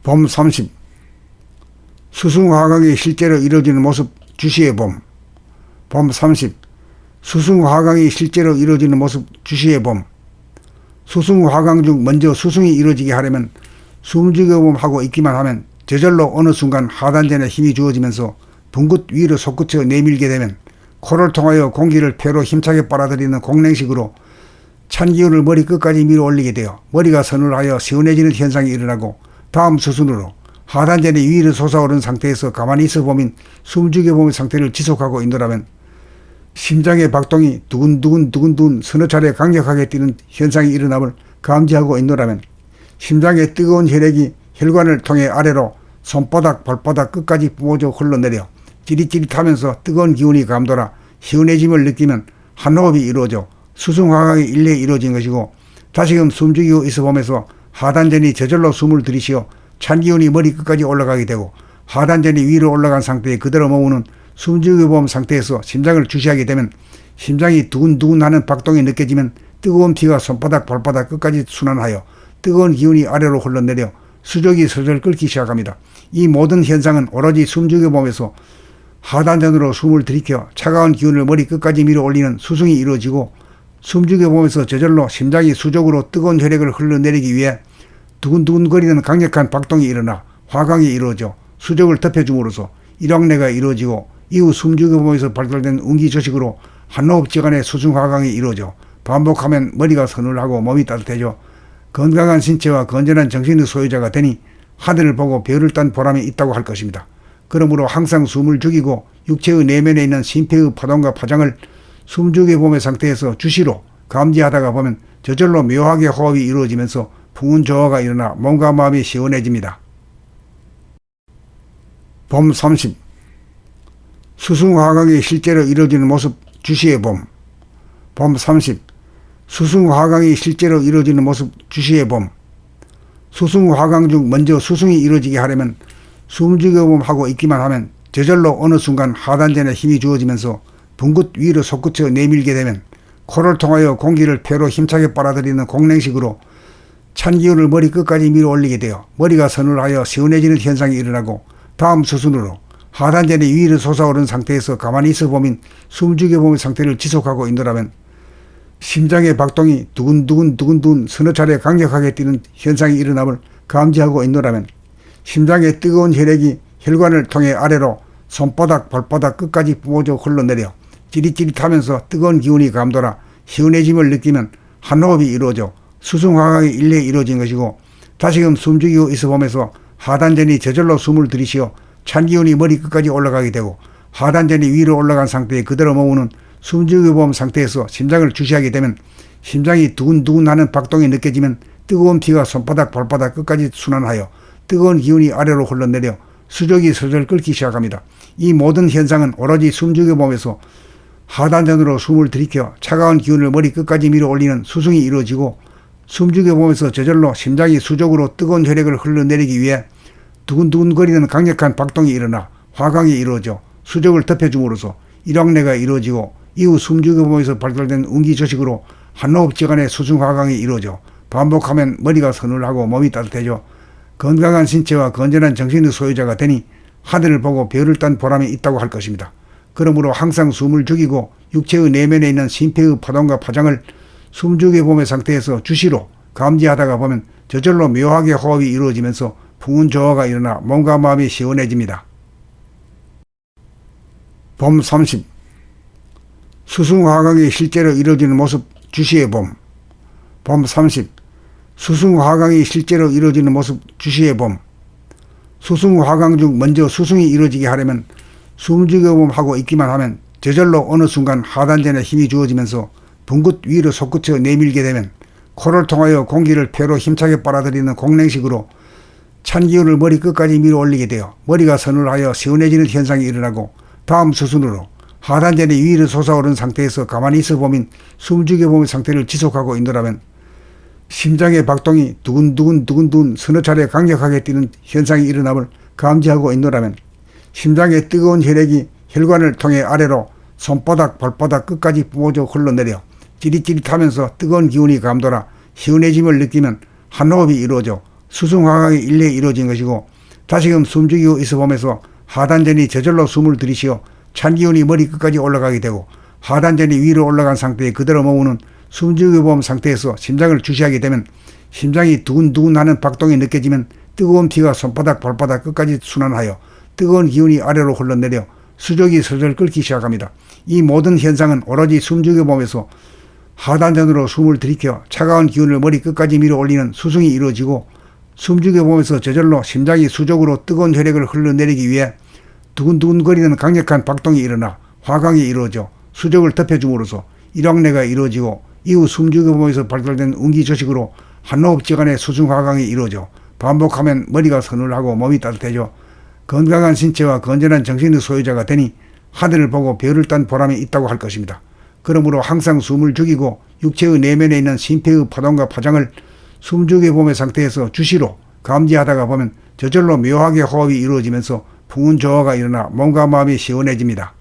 봄 30. 수승화강이 실제로 이루어지는 모습 주시의 봄. 봄 30. 수승화강이 실제로 이루어지는 모습 주시의 봄. 수승화강 중 먼저 수승이 이루어지게 하려면 숨죽여 하고 있기만 하면 저절로 어느 순간 하단전에 힘이 주어지면서 붕긋 위로 솟구쳐 내밀게 되면 코를 통하여 공기를 폐로 힘차게 빨아들이는 공랭식으로 찬 기운을 머리 끝까지 밀어 올리게 되어 머리가 서늘하여 시원해지는 현상이 일어나고, 다음 수순으로 하단전이 위로 솟아오른 상태에서 가만히 있어 보면 숨죽여 봄의 상태를 지속하고 있노라면 심장의 박동이 두근두근 서너 차례 강력하게 뛰는 현상이 일어남을 감지하고 있노라면 심장의 뜨거운 혈액이 혈관을 통해 아래로 손바닥 발바닥 끝까지 뿜어져 흘러내려 찌릿찌릿하면서 뜨거운 기운이 감돌아 시원해짐을 느끼면 한 호흡이 이루어져 수승화강이 일례 이루어진 것이고, 다시금 숨죽이고 있어 보면서 하단전이 저절로 숨을 들이쉬어 찬 기운이 머리 끝까지 올라가게 되고, 하단전이 위로 올라간 상태에 그대로 머무는 숨죽여봄 상태에서 심장을 주시하게 되면 심장이 두근두근 하는 박동이 느껴지면 뜨거운 피가 손바닥 발바닥 끝까지 순환하여 뜨거운 기운이 아래로 흘러내려 수족이 슬슬 끓기 시작합니다. 이 모든 현상은 오로지 숨죽여봄에서 하단전으로 숨을 들이켜 차가운 기운을 머리 끝까지 밀어 올리는 수승이 이루어지고, 숨죽여봄에서 저절로 심장이 수족으로 뜨거운 혈액을 흘러내리기 위해 두근두근거리는 강력한 박동이 일어나 화강이 이루어져 수족을 덮여줌으로써 일왕내가 이루어지고, 이후 숨죽여봄에서 발달된 운기조식으로 한호흡지간에 수승화강이 이루어져 반복하면 머리가 서늘하고 몸이 따뜻해져 건강한 신체와 건전한 정신의 소유자가 되니 하늘을 보고 별을 딴 보람이 있다고 할 것입니다. 그러므로 항상 숨을 죽이고 육체의 내면에 있는 심폐의 파동과 파장을 숨죽여봄의 상태에서 주시로 감지하다가 보면 저절로 묘하게 호흡이 이루어지면서 풍운 조화가 일어나 몸과 마음이 시원해집니다. 봄 30. 수승화강이 실제로 이루어지는 모습 주시의 봄. 봄 30. 수승화강이 실제로 이루어지는 모습 주시의 봄. 수승화강 중 먼저 수승이 이루어지게 하려면 숨죽여 하고 있기만 하면 저절로 어느 순간 하단전에 힘이 주어지면서 붕긋 위로 솟구쳐 내밀게 되면 코를 통하여 공기를 폐로 힘차게 빨아들이는 공랭식으로 찬 기운을 머리 끝까지 밀어 올리게 되어 머리가 서늘하여 시원해지는 현상이 일어나고, 다음 수순으로 하단전이 위로 솟아오른 상태에서 가만히 있어 보면 숨죽여 봄의 상태를 지속하고 있노라면 심장의 박동이 두근두근 서너 차례 강력하게 뛰는 현상이 일어남을 감지하고 있노라면 심장의 뜨거운 혈액이 혈관을 통해 아래로 손바닥 발바닥 끝까지 뿜어져 흘러내려 찌릿찌릿하면서 뜨거운 기운이 감돌아 시원해짐을 느끼면 한 호흡이 이루어져 수승화강이 일례 이루어진 것이고, 다시금 숨죽이고 있어 보면서 하단전이 저절로 숨을 들이쉬어 찬 기운이 머리 끝까지 올라가게 되고, 하단전이 위로 올라간 상태에 그대로 머무는 숨죽여봄 상태에서 심장을 주시하게 되면 심장이 두근두근 하는 박동이 느껴지면 뜨거운 피가 손바닥 발바닥 끝까지 순환하여 뜨거운 기운이 아래로 흘러내려 수족이 슬슬 끓기 시작합니다. 이 모든 현상은 오로지 숨죽여봄에서 하단전으로 숨을 들이켜 차가운 기운을 머리 끝까지 밀어 올리는 수승이 이루어지고, 숨죽여봄에서 저절로 심장이 수족으로 뜨거운 혈액을 흘러내리기 위해 두근두근거리는 강력한 박동이 일어나 화강이 이루어져 수족을 덮여줌으로써 일왕내가 이루어지고, 이후 숨죽여봄에서 발달된 운기조식으로 한호흡지간에 수승화강이 이루어져 반복하면 머리가 서늘하고 몸이 따뜻해져 건강한 신체와 건전한 정신의 소유자가 되니 하늘을 보고 별을 딴 보람이 있다고 할 것입니다. 그러므로 항상 숨을 죽이고 육체의 내면에 있는 심폐의 파동과 파장을 숨죽여봄의 상태에서 주시로 감지하다가 보면 저절로 묘하게 호흡이 이루어지면서 풍운 조화가 일어나 몸과 마음이 시원해집니다. 봄 30. 수승화강이 실제로 이루어지는 모습 주시의 봄. 봄 30. 수승화강이 실제로 이루어지는 모습 주시의 봄. 수승화강 중 먼저 수승이 이루어지게 하려면 숨죽여 하고 있기만 하면 저절로 어느 순간 하단전에 힘이 주어지면서 붕긋 위로 솟구쳐 내밀게 되면 코를 통하여 공기를 폐로 힘차게 빨아들이는 공랭식으로 찬 기운을 머리 끝까지 밀어 올리게 되어 머리가 서늘하여 시원해지는 현상이 일어나고, 다음 수순으로 하단전이 위로 솟아오른 상태에서 가만히 있어 보면 숨죽여봄의 상태를 지속하고 있노라면 심장의 박동이 두근두근 서너 차례 강력하게 뛰는 현상이 일어남을 감지하고 있노라면 심장의 뜨거운 혈액이 혈관을 통해 아래로 손바닥 발바닥 끝까지 뿜어져 흘러내려 찌릿찌릿하면서 뜨거운 기운이 감돌아 시원해짐을 느끼면 한 호흡이 이루어져 수승화강이 일례에 이루어진 것이고, 다시금 숨죽이고 있어 보면서 하단전이 저절로 숨을 들이쉬어 찬 기운이 머리 끝까지 올라가게 되고, 하단전이 위로 올라간 상태에 그대로 머무는 숨죽여봄 상태에서 심장을 주시하게 되면 심장이 두근두근하는 박동이 느껴지면 뜨거운 피가 손바닥 발바닥 끝까지 순환하여 뜨거운 기운이 아래로 흘러내려 수족이 슬슬 끓기 시작합니다. 이 모든 현상은 오로지 숨죽여봄에서 하단전으로 숨을 들이켜 차가운 기운을 머리 끝까지 밀어 올리는 수승이 이루어지고, 숨죽여봄에서 저절로 심장이 수족으로 뜨거운 혈액을 흘러내리기 위해 두근두근거리는 강력한 박동이 일어나 화강이 이루어져 수족을 덮여줌으로써 일왕내가 이루어지고, 이후 숨죽여봄에서 발달된 운기저식으로 한호흡지간의 수승화강이 이루어져 반복하면 머리가 서늘하고 몸이 따뜻해져 건강한 신체와 건전한 정신의 소유자가 되니 하늘을 보고 별을 딴 보람이 있다고 할 것입니다. 그러므로 항상 숨을 죽이고 육체의 내면에 있는 심폐의 파동과 파장을 숨죽여봄의 상태에서 주시로 감지하다가 보면 저절로 묘하게 호흡이 이루어지면서 풍운 조화가 일어나 몸과 마음이 시원해집니다.